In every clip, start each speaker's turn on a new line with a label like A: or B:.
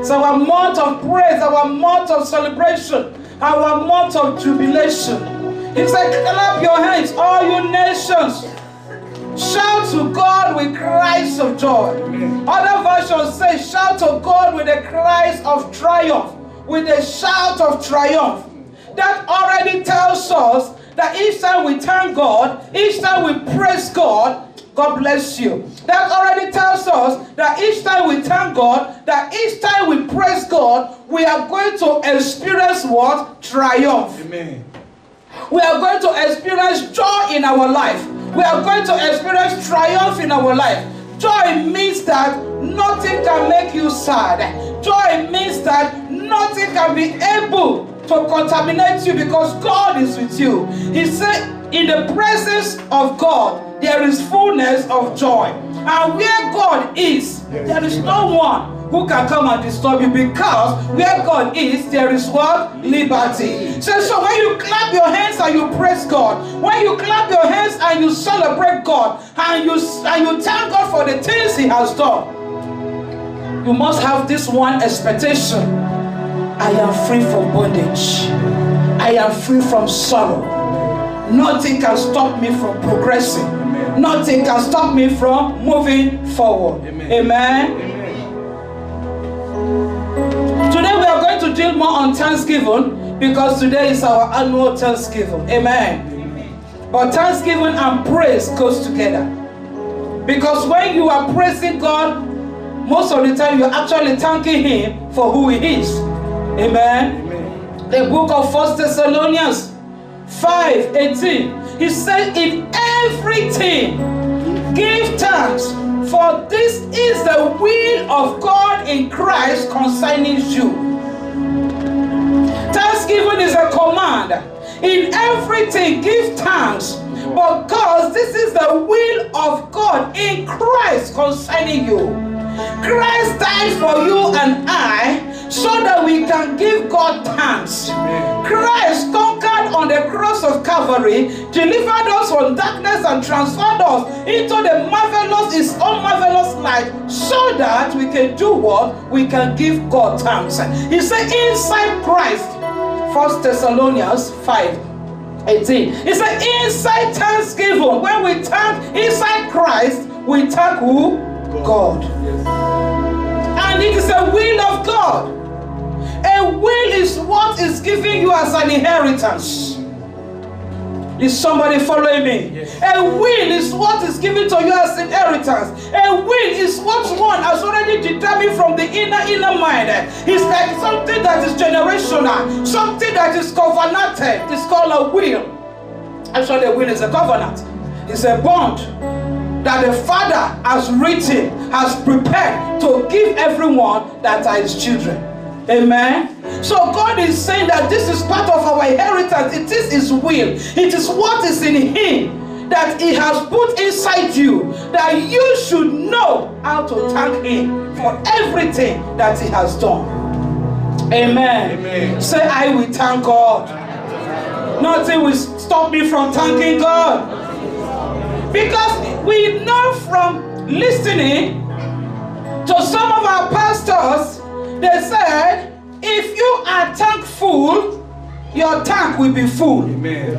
A: It's our month of praise, our month of celebration, our month of jubilation. He said, clap your hands, all you nations. Shout to God with cries of joy. Other versions say, shout to God with the cries of triumph, with a shout of triumph. That already tells us that each time we thank God, each time we praise God, God bless you. That already tells us that each time we thank God, that each time we praise God, we are going to experience what? Triumph.
B: Amen.
A: We are going to experience joy in our life. We are going to experience triumph in our life. Joy means that nothing can make you sad. Joy means that nothing can be able to contaminate you because God is with you. He said, in the presence of God, there is fullness of joy. And where God is, there is no one who can come and disturb you, because where God is, there is what? Liberty. So when you clap your hands and you praise God, when you clap your hands and you celebrate God, and you thank God for the things He has done, you must have this one expectation: I am free from bondage. I am free from sorrow. Nothing can stop me from progressing. Amen. Nothing can stop me from moving forward. Amen. Amen. Today we are going to deal more on Thanksgiving, because today is our annual Thanksgiving. Amen. Amen. But Thanksgiving and praise goes together. Because when you are praising God, most of the time you're actually thanking Him for who He is. Amen. Amen. The book of 1 Thessalonians 5:18. He said, in everything give thanks, for this is the will of God in Christ concerning you. Thanksgiving is a command. In everything give thanks, because this is the will of God in Christ concerning you. Christ died for you and I, so that we can give God thanks. Christ conquered on the cross of Calvary, delivered us from darkness and transferred us into the marvelous, His own marvelous light, so that we can do what? We can give God thanks. He said, inside Christ, 1 Thessalonians 5:18. He said, inside thanksgiving, when we thank inside Christ, we thank who? God. Yes. And it is a will of God. A will is what is giving you as an inheritance. Is somebody following me? Yes. A will is what is given to you as inheritance. A will is what one has already determined from the inner mind. It's like something that is generational, something that is covenanted. It's called a will. Actually, a will is a covenant. It's a bond that the Father has written, has prepared to give everyone that are His children. Amen. So God is saying that this is part of our inheritance. It is His will. It is what is in Him that He has put inside you, that you should know how to thank Him for everything that He has done. Amen. Amen. Say, I will thank God. Nothing will stop me from thanking God. Because we know from listening to some of our pastors, they said, if you are thankful, your tank will be full. Amen.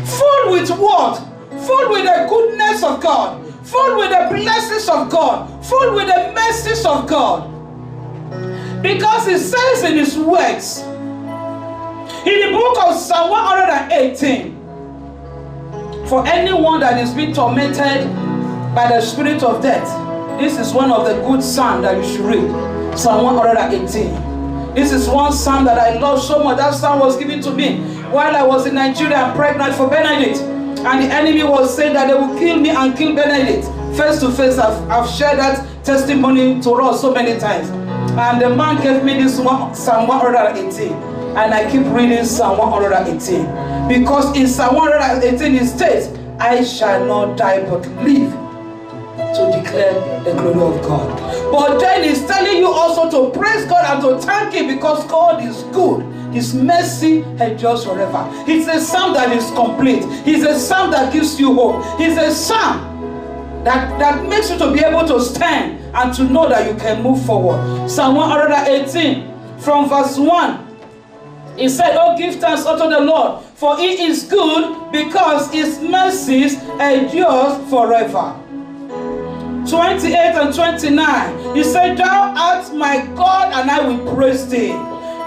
A: Full with what? Full with the goodness of God. Full with the blessings of God. Full with the mercies of God. Because it says in His words, in the book of Psalm 118, for anyone that is being tormented by the spirit of death, this is one of the good psalms that you should read. Psalm 118. This is one psalm that I love so much. That psalm was given to me while I was in Nigeria and pregnant for Benedict. And the enemy was saying that they will kill me and kill Benedict. Face to face, I've shared that testimony to us so many times. And the man gave me this one, Psalm 118. And I keep reading Psalm 118. Because in Psalm 118 it states, I shall not die but live to declare the glory of God. But then He's telling you also to praise God and to thank Him, because God is good. His mercy endures forever. It's a psalm that is complete. It's a psalm that gives you hope. It's a psalm that makes you to be able to stand and to know that you can move forward. Psalm 118 from verse 1. He said, "Oh, give thanks unto the Lord, for he is good, because his mercies endure forever." 28 and 29. He said, "Thou art my God, and I will praise thee.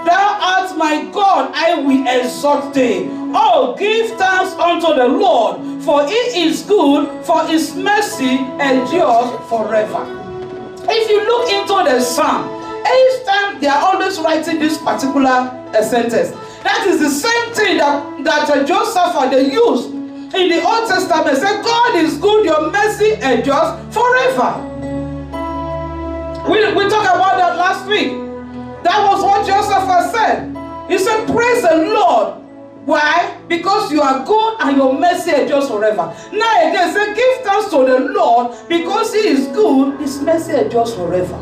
A: Thou art my God, I will exalt thee. Oh, give thanks unto the Lord, for he is good, for his mercy endures forever." If you look into the psalm, each time they are always writing this particular sentence. That is the same thing that Joseph they used in the Old Testament. Say, God is good, your mercy endures forever. We talked about that last week. That was what Joseph said. He said, praise the Lord. Why? Because you are good and your mercy endures forever. Now again, say, give thanks to the Lord, because he is good, his mercy endures forever.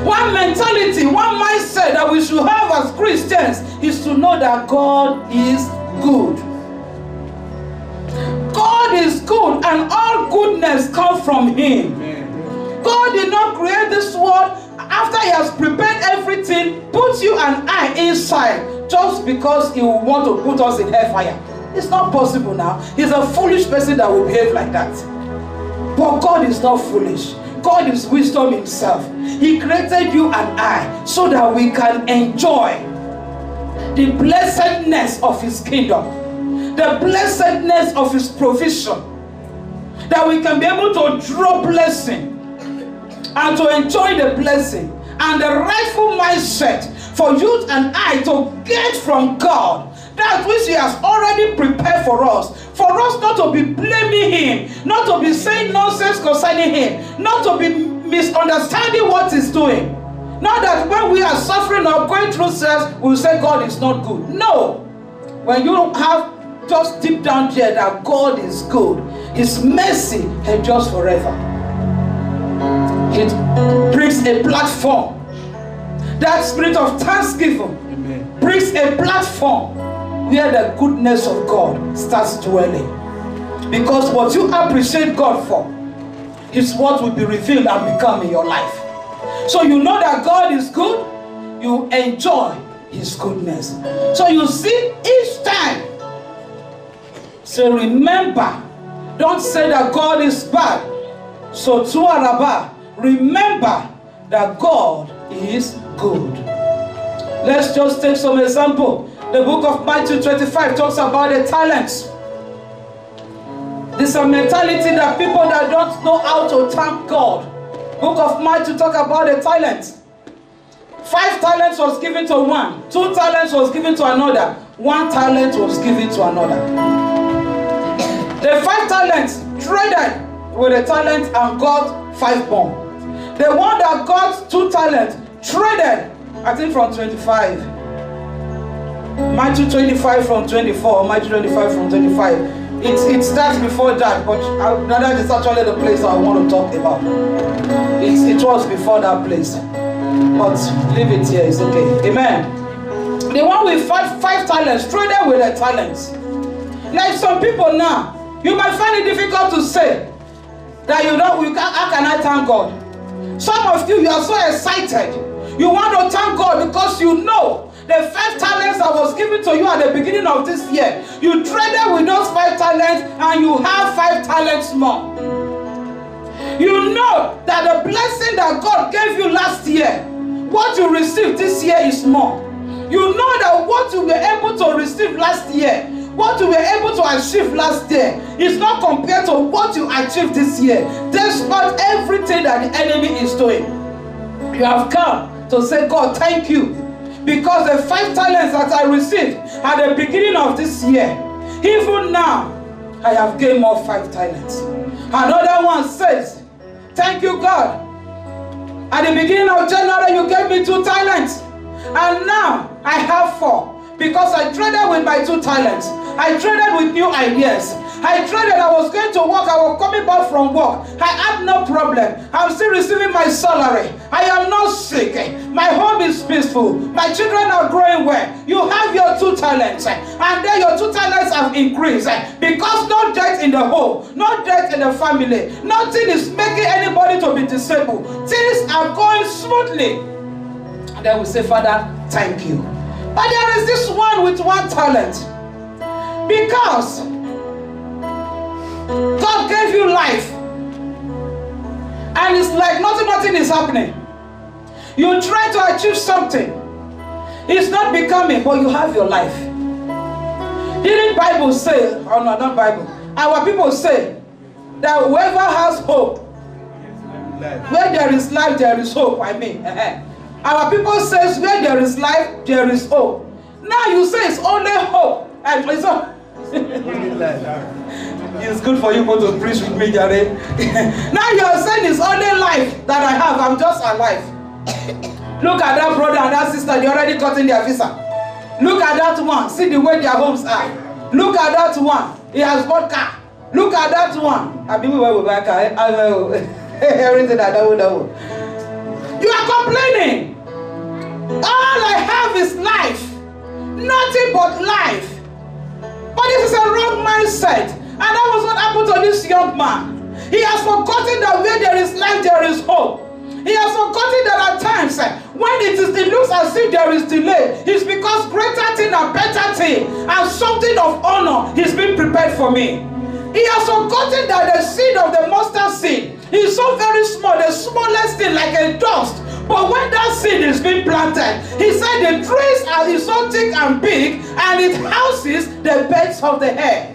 A: One mentality, one mindset that we should have as Christians is to know that God is good. God is good, and all goodness comes from him. God did not create this world after he has prepared everything, put you and I inside, just because he will want to put us in hellfire. It's not possible now. He's a foolish person that will behave like that. But God is not foolish. God is wisdom himself. He created you and I so that we can enjoy the blessedness of his kingdom, the blessedness of his provision, that we can be able to draw blessing and to enjoy the blessing, and the rightful mindset for you and I to get from God that which he has already prepared for us not to be blaming him, not to be saying nonsense concerning him, not to be misunderstanding what he's doing. Not that when we are suffering or going through stress, we'll say God is not good. No. When you have just deep down here that God is good, his mercy endures forever, it brings a platform. That spirit of thanksgiving brings a platform where the goodness of God starts dwelling. Because what you appreciate God for is what will be revealed and become in your life. So you know that God is good, you enjoy his goodness. So you see, each time, so remember, don't say that God is bad. So to Araba, remember that God is good. Let's just take some example. The book of Matthew 25 talks about the talents. This is a mentality that people that don't know how to thank God. Book of Matthew talk about the talents. 5 talents was given to one. 2 talents was given to another. 1 talent was given to another. The 5 talents traded with a talent and got 5 more. The one that got 2 talents traded, I think from 25. Matthew 25 from 24, Matthew 25 from 25. It starts before that, but that is actually the place I want to talk about. It was before that place. But leave it here, it's okay. Amen. The one with 5 talents traded with their talents. Like some people now, you might find it difficult to say that how can I thank God? Some of you are so excited. You want to thank God because you know the 5 talents that was given to you at the beginning of this year. You traded with those 5 talents and you have 5 talents more. You know that the blessing that God gave you last year, what you received this year is more. You know that what you were able to receive last year, what you were able to achieve last year is not compared to what you achieved this year, despite everything that the enemy is doing. You have come to say, God, thank you, because the 5 talents that I received at the beginning of this year, even now, I have gained more 5 talents. Another one says, thank you, God. At the beginning of January, you gave me 2 talents, and now I have 4. Because I traded with my 2 talents. I traded with new ideas. I traded, I was going to work, I was coming back from work. I had no problem. I'm still receiving my salary. I am not not sick. My home is peaceful. My children are growing well. You have your 2 talents, and then your 2 talents have increased because no death in the home, no death in the family. Nothing is making anybody to be disabled. Things are going smoothly. And then we say, Father, thank you. But there is this one with 1 talent. Because God gave you life. And it's like nothing is happening. You try to achieve something. It's not becoming, but you have your life. Didn't Bible say, oh no, not Bible. Our people say that whoever has hope, where there is life, there is hope. I mean, our people says where there is life, there is hope. Now you say it's only hope. And it's it's good for you to preach with me, Jared. Now you are saying it's only life that I have. I'm just alive. Look at that brother and that sister. They already gotten their visa. Look at that one. See the way their homes are. Look at that one. He has bought car. Look at that one. I believe we will buy car. Everything I know. You are complaining. All I have is life. Nothing but life. But this is a wrong mindset. And that was what happened to this young man. He has forgotten that where there is life, there is hope. He has forgotten that at times, when it looks as if there is delay, it's because greater thing and better thing and something of honor is being prepared for me. He has forgotten that the seed of the mustard seed is so very small, the smallest thing, like a dust. But when that seed is being planted, he said the trees are so thick and big, and it houses the birds of the air.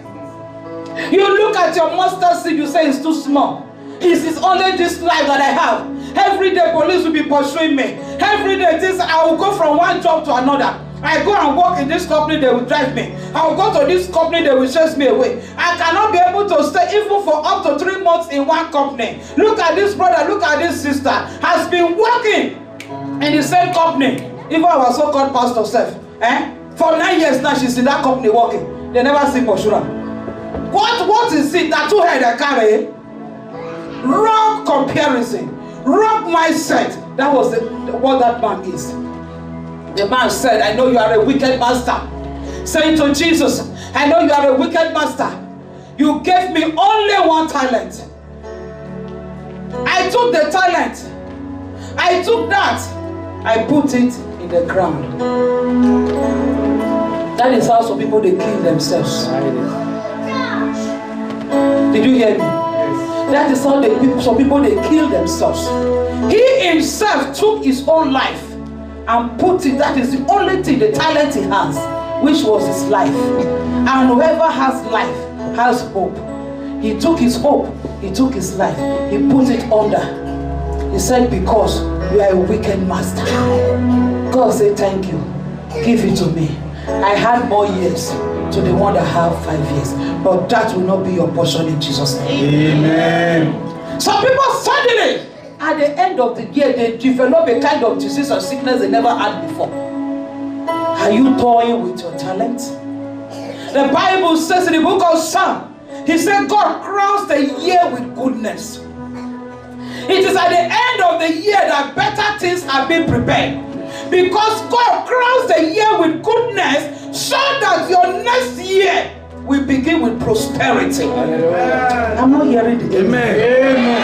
A: You look at your mustard seed, you say it's too small. It's only this life that I have. Every day police will be pursuing me. Every day I will go from one job to another. I go and work in this company, they will drive me. I will go to this company, they will chase me away. I cannot be able to stay even for up to 3 months in one company. Look at this brother, look at this sister. Has been working in the same company. Even our so-called pastor self. For 9 years now, she's in that company working. They never see Poshura. What is it that 2 head I carry? Wrong comparison. Wrong mindset. That was what that man is. The man said, I know you are a wicked master. Saying to Jesus, I know you are a wicked master. You gave me only 1 talent. I took the talent. I took that. I put it in the ground. That is how some people, they kill themselves. Did you hear me? That is how some people, they kill themselves. He himself took his own life and put it. That is the only thing, the talent he has, which was his life. And whoever has life has hope. He took his hope, he took his life, he put it under. He said, because you are a wicked master. God said, thank you, give it to me. I had more years to the one that have 5 years, but that will not be your portion in Jesus' name. Amen. Some people suddenly, at the end of the year, they develop a kind of disease or sickness they never had before. Are you toying with your talent? The Bible says in the book of Psalm, he said God crowns the year with goodness. It is at the end of the year that better things are being prepared. Because God crowns the year with goodness so that your next year will begin with prosperity. Amen. I'm not hearing the amen. Amen.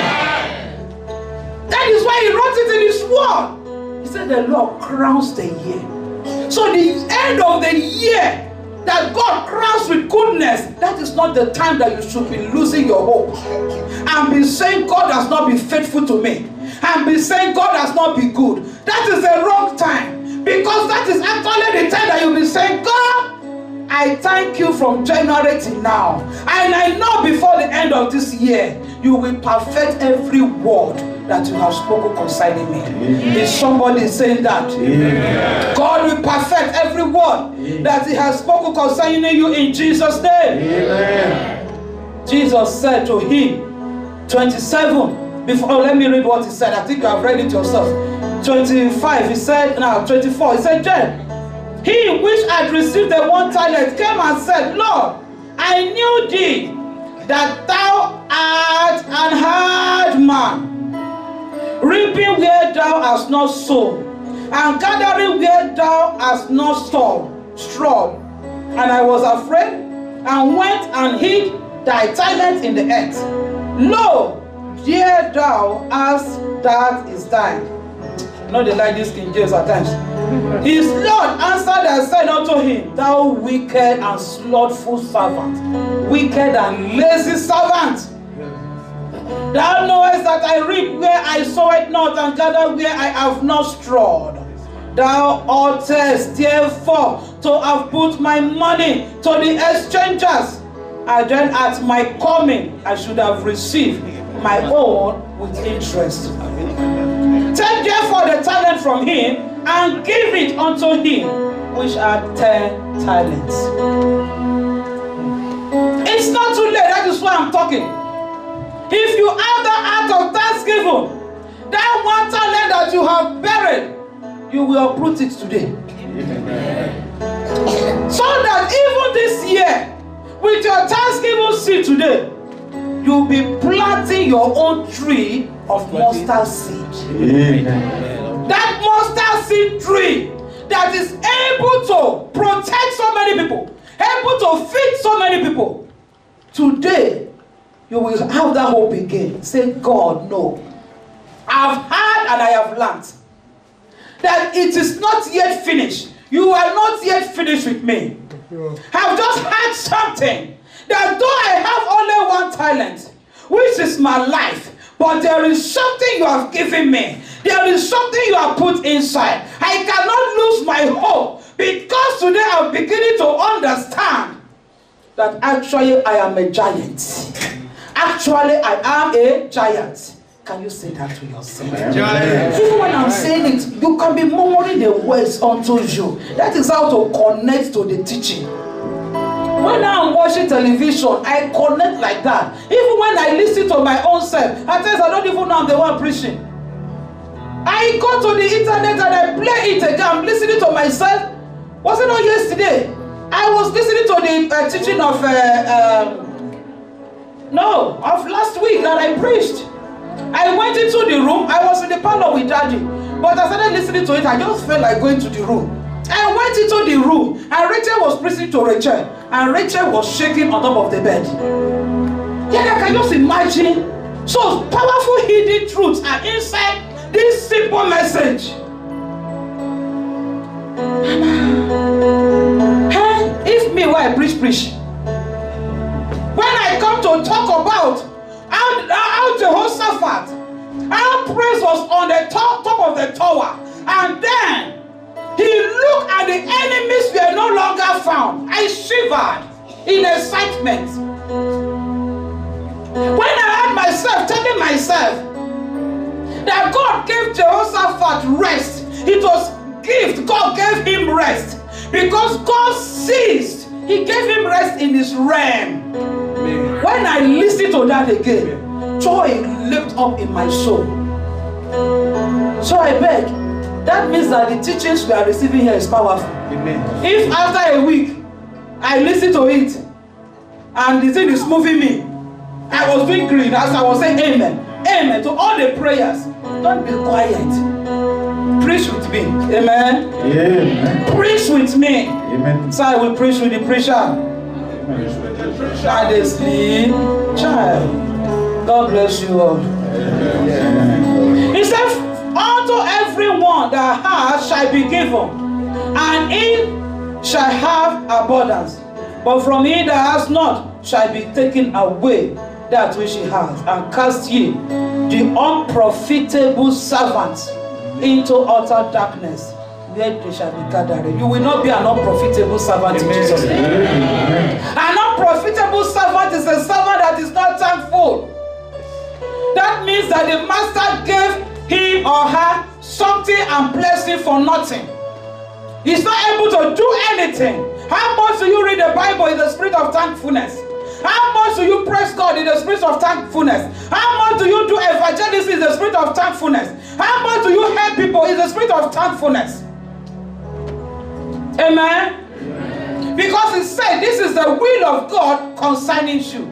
A: That is why he wrote it in his word. He said the Lord crowns the year. So the end of the year that God crowns with goodness, that is not the time that you should be losing your hope and be saying God has not been faithful to me and be saying God has not been good. That is the wrong time, because that is actually the time that you'll be saying, God, I thank you from January till now, and I know before the end of this year you will perfect every word that you have spoken concerning me. Amen. Is somebody saying that? Amen. God will perfect every word that he has spoken concerning you in Jesus' name. Amen. Jesus said to him, 27, before, let me read what he said. I think you have read it yourself. 25, he said, now 24, he said, then he which had received the 1 talent came and said, Lord, I knew thee, that thou art an hard man, reaping where thou hast not sown, and gathering where thou hast not strawed. And I was afraid, and went and hid thy talent in the earth. Lo, here thou hast that is thine. You know they like this King James at times. His Lord answered and said unto him, thou wicked and slothful servant, wicked and lazy servant. Thou knowest that I reap where I sow it not, and gather where I have not strawed. Thou oughtest therefore to have put my money to the exchangers, and then at my coming I should have received my own with interest. Take therefore the talent from him, and give it unto him which had 10 talents. It's not too late, that is why I'm talking. If you have the heart of thanksgiving, that one talent that you have buried, you will uproot it today. Amen. So that even this year, with your thanksgiving seed today, you'll be planting your own tree of mustard seed. Amen. That mustard seed tree that is able to protect so many people, able to feed so many people. Today, you will have that hope again. Say, God, no. I've heard and I have learned that it is not yet finished. You are not yet finished with me. I've just heard something that though I have only one talent, which is my life, but there is something you have given me. There is something you have put inside. I cannot lose my hope, because today I'm beginning to understand that actually I am a giant. Actually I am a giant. Can you say that to yourself? Even when I'm saying it, you can be murmuring the words unto you. That is how to connect to the teaching. When I'm watching television, I connect like that. Even when I listen to my own self, at times I don't even know I'm the one preaching. I go to the internet and I play it again. I'm listening to myself. Was it not yesterday? I was listening to the teaching of last week that I preached. I went into the room. I was in the parlor with Daddy, but I started listening to it. I just felt like going to the room. I went into the room, and Rachel was preaching to Rachel, and Rachel was shaking on top of the bed. Yeah, I can just imagine. So powerful hidden truths are inside this simple message. If me, why I preach. When I come to talk about how Jehoshaphat, how praise was on the top of the tower, and then he looked and the enemies were no longer found. I shivered in excitement. When I had myself telling myself that God gave Jehoshaphat rest, it was gift. God gave him rest because God ceased. He gave him rest in his realm. When I listened to that again, joy leapt up in my soul. So I beg, that means that the teachings we are receiving here is powerful. Amen. If after a week I listen to it and the thing is moving me, I was doing green as I was saying amen. Amen to all the prayers. Don't be quiet. Preach with me. Amen. Amen. Preach with me. Amen. So I will preach with the preacher. Child is sleep. Child. God bless you all. Amen. He said, unto everyone that has shall be given, and he shall have abundance. But from he that has not shall be taken away that which he has. And cast ye the unprofitable servants into utter darkness, where they shall be gathered. You will not be an unprofitable servant in Jesus' name. An unprofitable servant is a servant that is not thankful. That means that the master gave him or her something and blessing for nothing. He's not able to do anything. How much do you read the Bible in the spirit of thankfulness? How much do you praise God in the spirit of thankfulness? How much do you do evangelism in the spirit of thankfulness? How much do you help people in the spirit of thankfulness? Amen? Amen. Because it said this is the will of God concerning you.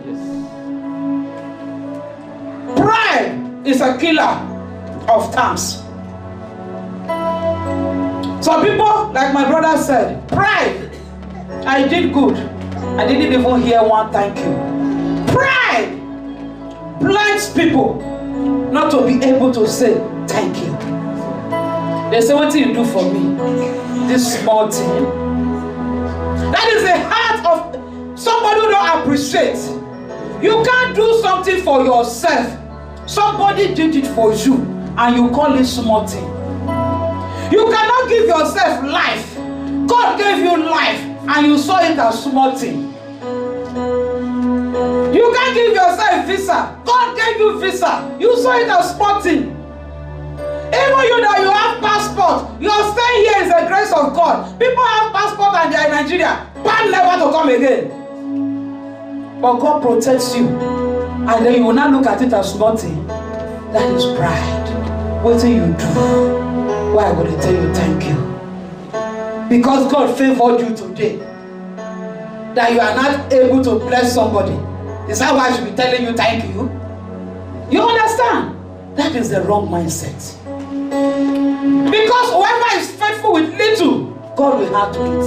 A: Pride is a killer. of thanks. Some people, like my brother said, pride. I did good. I didn't even hear one thank you. Pride blinds people not to be able to say thank you. They say, what do you do for me? This small thing. That is the heart of somebody who don't appreciate. You can't do something for yourself. Somebody did it for you and you call it small thing. You cannot give yourself life. God gave you life and you saw it as small thing. You can't give yourself visa. God gave you visa. You saw it as small thing. Even you that you have passport, your stay here is the grace of God. People have passport and they are in Nigeria. Ban never to come again. But God protects you. And then you will not look at it as small thing. That is pride. What do you do? Why would I tell you thank you? Because God favored you today. That you are not able to bless somebody. Is that why I should be telling you thank you? You understand? That is the wrong mindset. Because whoever is faithful with little, God will have to eat.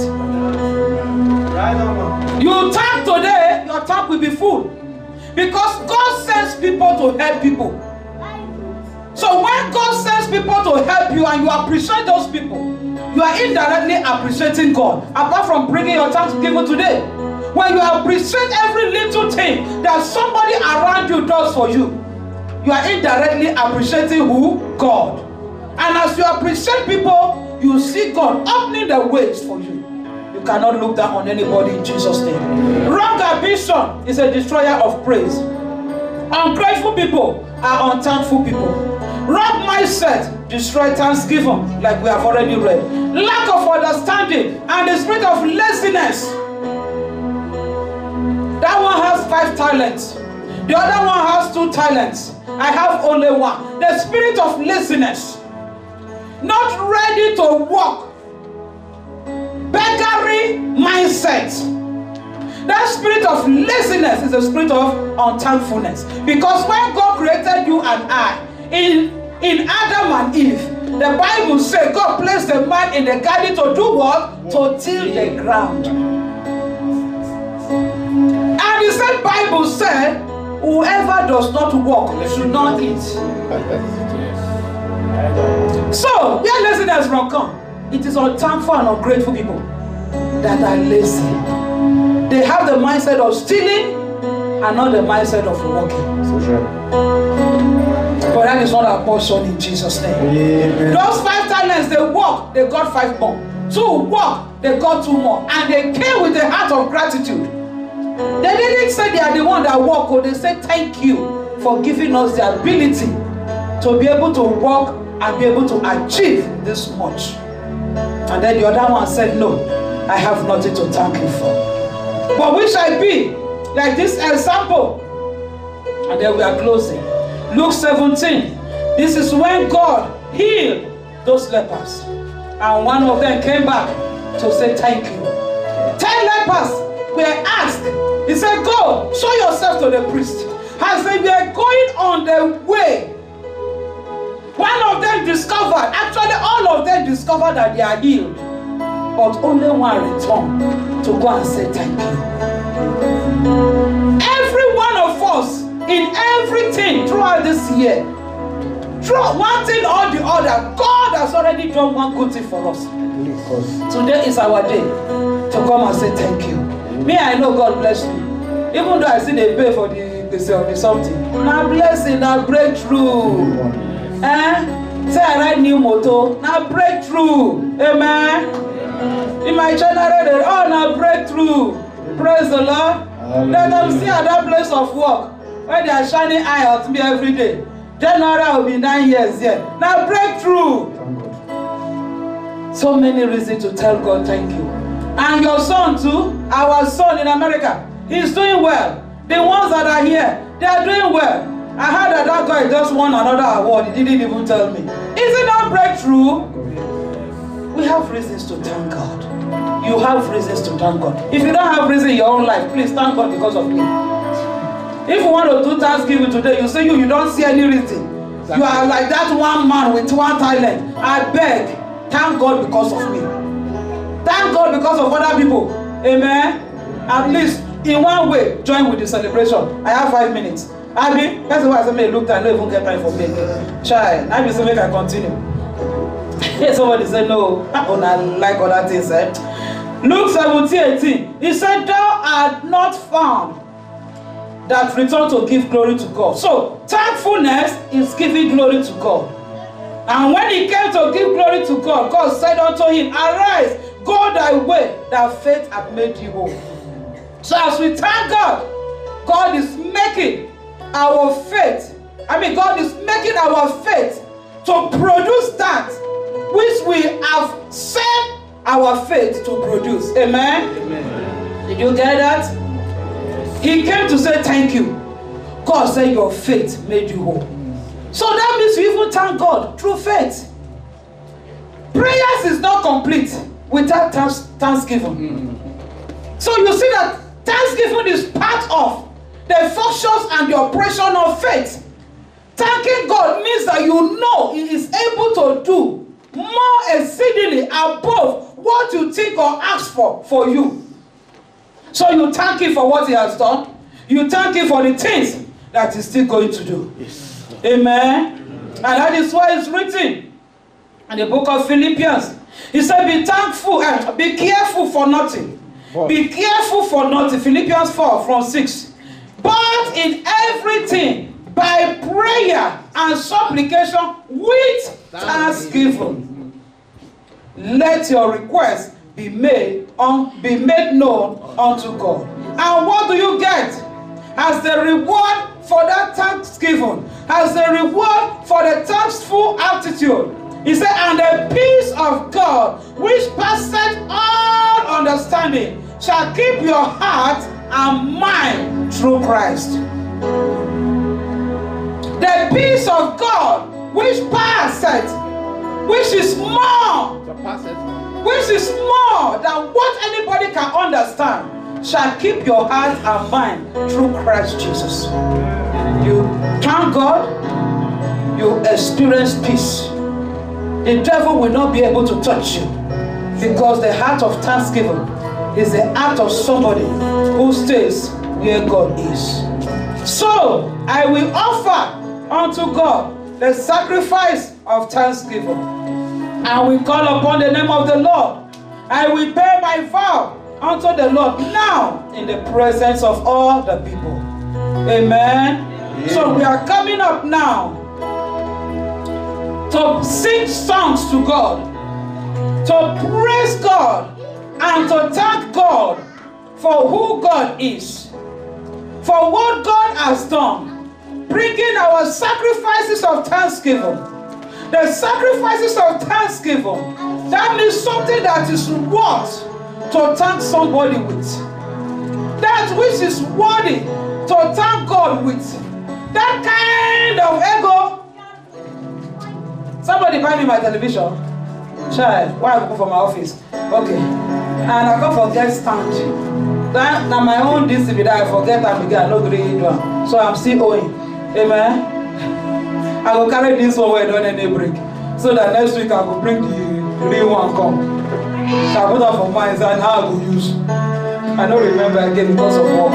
A: You thank today, your tap will be full. Because God sends people to help people. So when God sends people to help you and you appreciate those people, you are indirectly appreciating God. Apart from bringing your thanksgiving today. When you appreciate every little thing that somebody around you does for you, you are indirectly appreciating who? God. And as you appreciate people, you see God opening the ways for you. You cannot look down on anybody in Jesus' name. Wrong ambition is a destroyer of praise. Ungrateful people are unthankful people. Wrong mindset destroys thanksgiving, like we have already read. Lack of understanding and the spirit of laziness. That one has 5 talents. The other one has 2 talents. I have only 1. The spirit of laziness. Not ready to walk. Beggary mindset. That spirit of laziness is a spirit of unthankfulness. Because when God created you and I, in Adam and Eve, the Bible says God placed the man in the garden to do what? To till the ground. And the same Bible said, whoever does not work should not eat. So, where laziness from come? It is unthankful and ungrateful people that are lazy. They have the mindset of stealing and not the mindset of working. But that is not our portion in Jesus' name. Amen. Those 5 talents, they work, they got 5 more. 2 work, they got 2 more. And they came with a heart of gratitude. They didn't say they are the one that work, or they said thank you for giving us the ability to be able to work and be able to achieve this much. And then the other one said, no, I have nothing to thank you for. But we shall be like this example. And then we are closing. Luke 17. This is when God healed those lepers. And one of them came back to say thank you. 10 lepers were asked. He said, go, show yourself to the priest. As they were going on their way, one of them discovered, actually all of them discovered that they are healed. But only one returned to go and say thank you. Every one of us, in everything throughout this year, through one thing or the other, God has already done one good thing for us. Today is our day to come and say thank you. Me, I know God bless me. Even though I see they pay for the something. Now blessing, now breakthrough. Say I ride new motor. Now breakthrough. Amen. In my generation, oh, now breakthrough. Praise the Lord. Let them see at that place of work where they are shining eye at me every day. January will be 9 years here. Now breakthrough. So many reasons to tell God thank you. And your son too, our son in America, he's doing well. The ones that are here, they are doing well. I heard that guy just won another award. He didn't even tell me. Is it not breakthrough? We have reasons to thank God. You have reasons to thank God. If you don't have reason in your own life, please thank God because of me. If you want to do Thanksgiving today, you say you don't see any reason. You are like that one man with one talent. I beg, thank God because of me. Thank God because of other people. Amen. At least in one way, join with the celebration. I have 5 minutes. I mean, that's why I say, look, I don't even get time for me. Child, I will say, make I continue. Somebody said, no, I don't like other things. Luke 17:18. He said, thou art not found that return to give glory to God. So, thankfulness is giving glory to God. And when he came to give glory to God, God said unto him, arise, go thy way, that faith hath made you whole. So as we thank God, God is making our faith, God is making our faith to produce that which we have set our faith to produce. Amen? Amen. Did you get that? He came to say thank you. God said your faith made you whole. So that means you even thank God through faith. Prayers is not complete without thanksgiving. So you see that thanksgiving is part of the functions and the operation of faith. Thanking God means that you know He is able to do more exceedingly above what you think or ask for you. So you thank Him for what He has done. You thank Him for the things that He's still going to do. Yes. Amen. And that is why it's written in the book of Philippians. He said, be thankful and be careful for nothing. Be careful for nothing. Philippians 4:6. But in everything, by prayer and supplication with thanksgiving, let your requests be made known unto God. And what do you get as the reward for that thanksgiving, as the reward for the thankful attitude? He said, and the peace of God, which passeth all understanding, shall keep your heart and mind through Christ. The peace of God, which passeth, which is more than what anybody can understand, shall keep your heart and mind through Christ Jesus. You thank God, you experience peace. The devil will not be able to touch you, because the heart of thanksgiving is the heart of somebody who stays where God is. So I will offer unto God the sacrifice of thanksgiving. I will call upon the name of the Lord. I will pay my vow unto the Lord now in the presence of all the people. Amen. So we are coming up now to sing songs to God, to praise God, and to thank God for who God is, for what God has done, bringing our sacrifices of thanksgiving. The sacrifices of thanksgiving, that means something that is worth to thank somebody with. That which is worthy to thank God with. That kind of ego. Somebody buy me my television. Child, why I go for my office? Okay. And I go forget stand. That now my own DCB that I forget and begin no grade one. So I'm still owing. Amen. I will carry this one where I don't any break. So that next week I will bring the real one come. So I put up for mine and how I will use. I don't remember again because of work.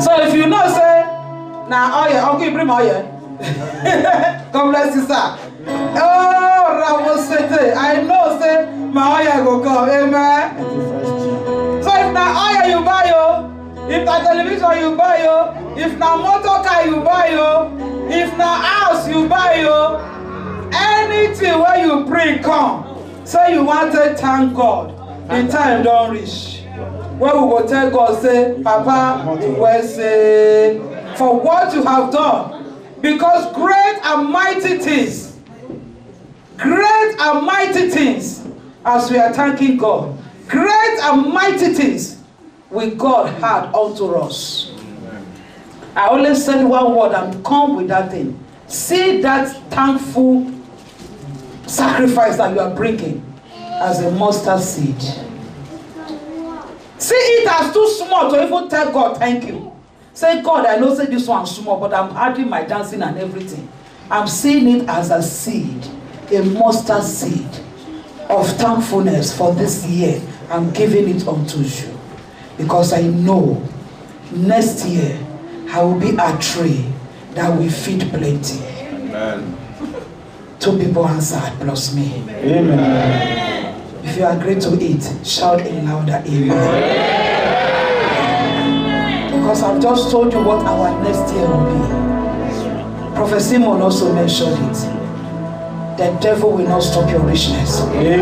A: So if you know say, now oh yeah, okay, bring my yeah. God bless you, sir. Oh, Ramosete, I know say my oil go come, amen. So if na oil you buy yo, if na television you buy yo, if na motor car you buy yo, if na house you buy yo, anything where you bring come, say you want to thank God, the time don't reach. Where we will tell God say, Papa, well say for what you have done. Because great and mighty things, as we are thanking God, great and mighty things with God had unto us. I always said one word and come with that thing. See that thankful sacrifice that you are bringing as a mustard seed. See it as too small to even tell God thank you. Say, God, I know say this one small, but I'm adding my dancing and everything. I'm seeing it as a seed, a mustard seed of thankfulness for this year. I'm giving it unto you. Because I know next year I will be a tree that will feed plenty.
B: Amen. 2
A: people answered plus me.
B: Amen.
A: If you agree to it, shout a louder amen. Because I've just told you what our next year will be. Prophet Simon also mentioned it. The devil will not stop your richness.